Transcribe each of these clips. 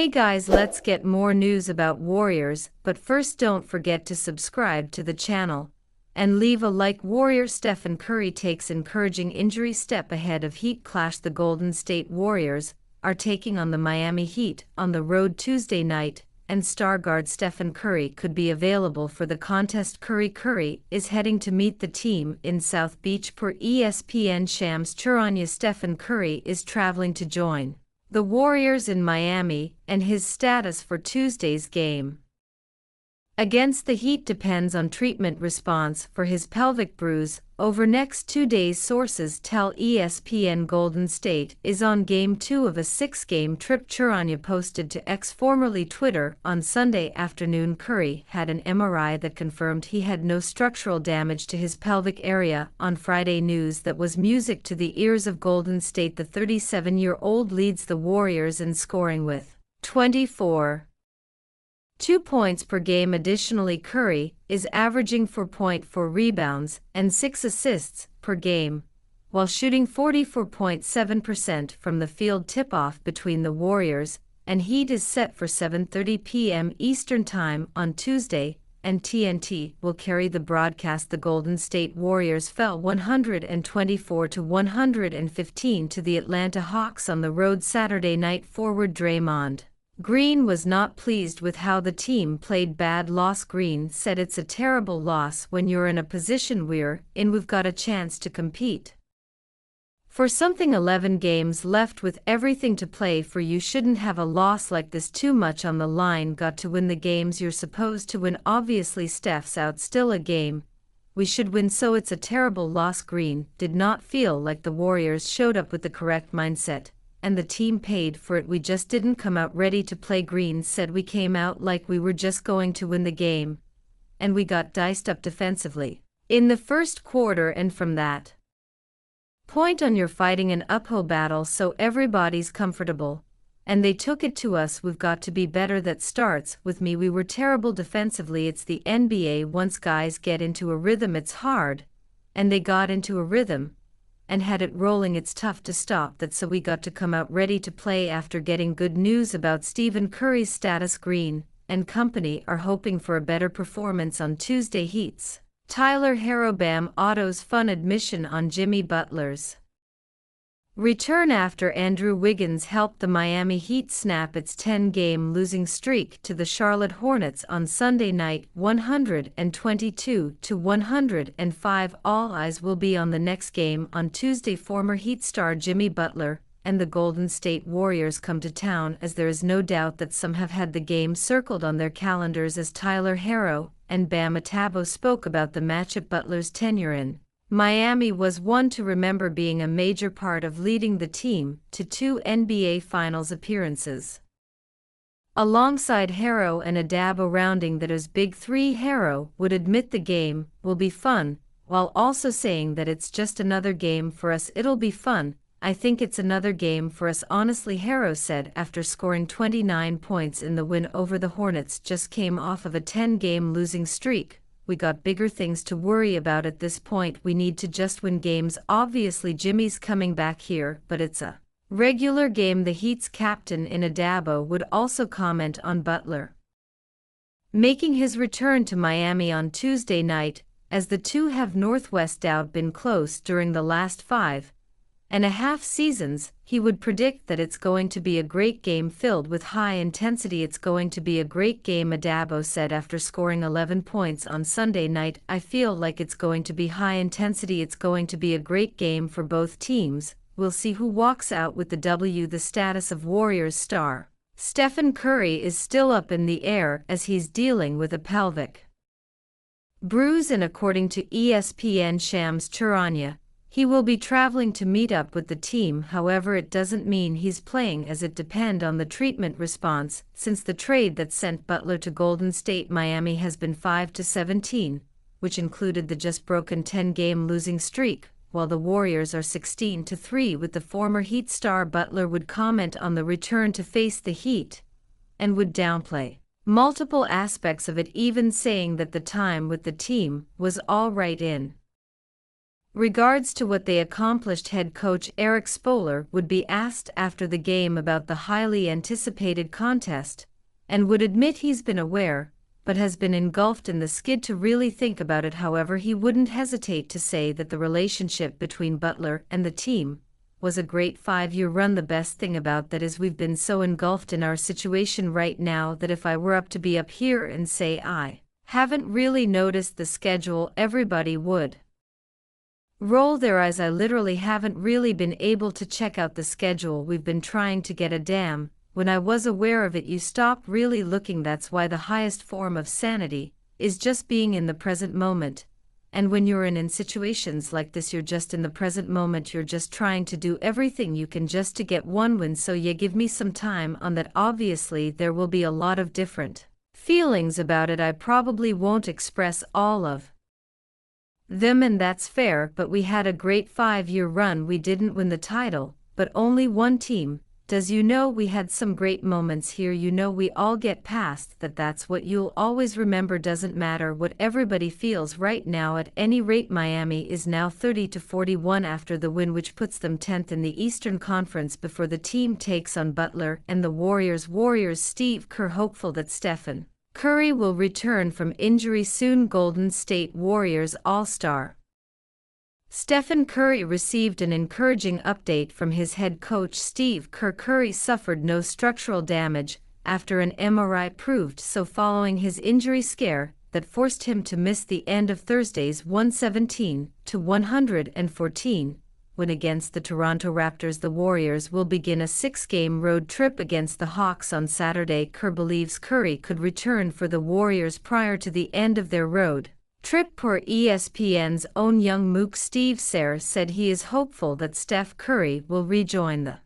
Hey guys, let's get more news about Warriors, but first don't forget to subscribe to the channel and leave a like. Warrior Stephen Curry takes encouraging injury step ahead of Heat clash. The Golden State Warriors are taking on the Miami Heat on the road Tuesday night, and star guard Stephen Curry could be available for the contest. Curry is heading to meet the team in South Beach per ESPN Shams Charania. Stephen Curry is traveling to join the Warriors in Miami, and his status for Tuesday's game against the Heat depends on treatment response for his pelvic bruise over next 2 days. Sources tell ESPN Golden State is on Game 2 of a 6-game trip. Charania posted to X, formerly Twitter, on Sunday afternoon. Curry had an MRI that confirmed he had no structural damage to his pelvic area. On Friday, news that was music to the ears of Golden State. The 37-year-old leads the Warriors in scoring with 24.2 points per game. Additionally, Curry is averaging 4.4 rebounds and 6 assists per game, while shooting 44.7% from the field. Tip-off between the Warriors and Heat is set for 7:30 p.m. Eastern Time on Tuesday, and TNT will carry the broadcast. The Golden State Warriors fell 124-115 to the Atlanta Hawks on the road Saturday night. Forward Draymond Green was not pleased with how the team played. Bad loss. Green said, "It's a terrible loss when you're in a position we're in. We've got a chance to compete for something. 11 games left with everything to play for. You shouldn't have a loss like this. Too much on the line. Got to win the games you're supposed to win. Obviously Steph's out. Still a game we should win, so it's a terrible loss." Green did not feel like the Warriors showed up with the correct mindset, and the team paid for it. "We just didn't come out ready to play." Green said, "We came out like we were just going to win the game, and we got diced up defensively in the first quarter, and from that point on you're fighting an uphill battle so everybody's comfortable, and they took it to us. We've got to be better. That starts with me. We were terrible defensively. It's the NBA. Once guys get into a rhythm, it's hard, and they got into a rhythm and had it rolling. It's tough to stop that, so we got to come out ready to play." After getting good news about Stephen Curry's status, Green and company are hoping for a better performance on Tuesday. Heat's Tyler Herro Bam Otto's fun admission on Jimmy Butler's return after Andrew Wiggins helped the Miami Heat snap its 10-game losing streak to the Charlotte Hornets on Sunday night, 122-105. All eyes will be on the next game on Tuesday. Former Heat star Jimmy Butler and the Golden State Warriors come to town, as there is no doubt that some have had the game circled on their calendars. As Tyler Herro and Bam Atabo spoke about the matchup, Butler's tenure in Miami was one to remember, being a major part of leading the team to 2 NBA Finals appearances alongside Herro and Adabo. Rounding that as Big Three, Herro would admit the game will be fun, while also saying that it's just another game for us. "It'll be fun. I think it's another game for us, honestly," Herro said after scoring 29 points in the win over the Hornets. "Just came off of a 10-game losing streak. We got bigger things to worry about at this point. We need to just win games. Obviously Jimmy's coming back here, but it's a regular game." The Heat's captain in Adabo would also comment on Butler making his return to Miami on Tuesday night, as the two have Northwest out been close during the last 5.5 seasons. He would predict that it's going to be a great game filled with high intensity. "It's going to be a great game," Adabo said after scoring 11 points on Sunday night. "I feel like it's going to be high intensity. It's going to be a great game for both teams. We'll see who walks out with the W." The status of Warriors star Stephen Curry is still up in the air, as he's dealing with a pelvic bruise, and according to ESPN Shams Charania, he will be traveling to meet up with the team. However, it doesn't mean he's playing, as it depends on the treatment response. Since the trade that sent Butler to Golden State, Miami has been 5-17, which included the just broken 10-game losing streak, while the Warriors are 16-3 with the former Heat star. Butler would comment on the return to face the Heat and would downplay multiple aspects of it, even saying that the time with the team was all right. In regards to what they accomplished. Head coach Eric Spoeller would be asked after the game about the highly anticipated contest, and would admit he's been aware, but has been engulfed in the skid to really think about it. However, he wouldn't hesitate to say that the relationship between Butler and the team was a great 5-year run. The best thing about that is we've been so engulfed in our situation right now that if I were up to be up here and say I haven't really noticed the schedule, everybody would roll their eyes. I literally haven't really been able to check out the schedule. We've been trying to get a damn. When I was aware of it, you stop really looking. That's why the highest form of sanity is just being in the present moment. And when you're in situations like this, you're just in the present moment. You're just trying to do everything you can just to get one win. So yeah, give me some time on that. Obviously, there will be a lot of different feelings about it. I probably won't express all of them, and that's fair, but we had a great 5-year run. We didn't win the title, but only one team does. You know, we had some great moments here. You know, we all get past that. That's what you'll always remember. Doesn't matter what everybody feels right now. At any rate, Miami is now 30-41 after the win, which puts them 10th in the Eastern Conference before the team takes on Butler and the Warriors. Steve Kerr hopeful that Stephen Curry will return from injury soon. Golden State Warriors All-Star Stephen Curry received an encouraging update from his head coach Steve Kerr. Curry suffered no structural damage after an MRI proved so following his injury scare that forced him to miss the end of Thursday's 117-114 win against the Toronto Raptors. The Warriors will begin a 6-game road trip against the Hawks on Saturday. Kerr believes Curry could return for the Warriors prior to the end of their road trip. Per ESPN's own young Mook, Steve Kerr said he is hopeful that Steph Curry will rejoin the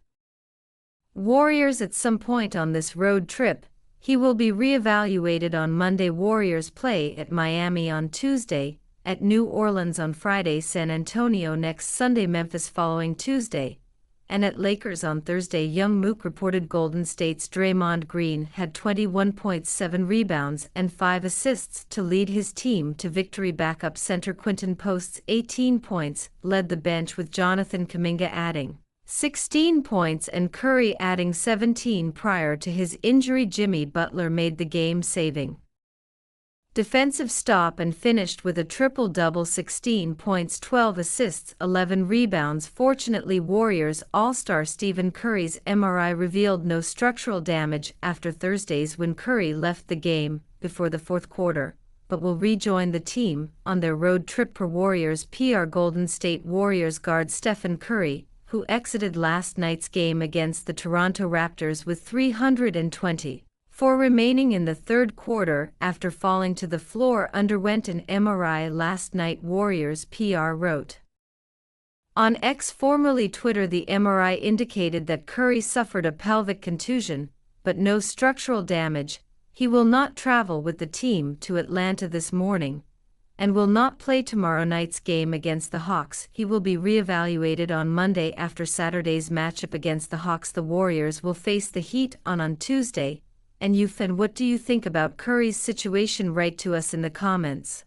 Warriors at some point on this road trip. He will be reevaluated on Monday. Warriors play at Miami on Tuesday, at New Orleans on Friday, San Antonio next Sunday, Memphis following Tuesday, and at Lakers on Thursday. Young Mook reported Golden State's Draymond Green had 21.7 rebounds and 5 assists to lead his team to victory. Backup center Quinten Post's 18 points led the bench, with Jonathan Kuminga adding 16 points and Curry adding 17 prior to his injury. Jimmy Butler made the game-saving defensive stop and finished with a triple-double: 16 points, 12 assists, 11 rebounds. Fortunately, Warriors All-Star Stephen Curry's MRI revealed no structural damage after Thursday's win. Curry left the game before the fourth quarter, but will rejoin the team on their road trip. Per Warriors PR, Golden State Warriors guard Stephen Curry, who exited last night's game against the Toronto Raptors with 324 remaining in the third quarter after falling to the floor, underwent an MRI last night. Warriors PR wrote on X, formerly Twitter. The MRI indicated that Curry suffered a pelvic contusion, but no structural damage. He will not travel with the team to Atlanta this morning and will not play tomorrow night's game against the Hawks. He will be reevaluated on Monday after Saturday's matchup against the Hawks. The Warriors will face the Heat on Tuesday. And you, Finn, what do you think about Curry's situation? Write to us in the comments.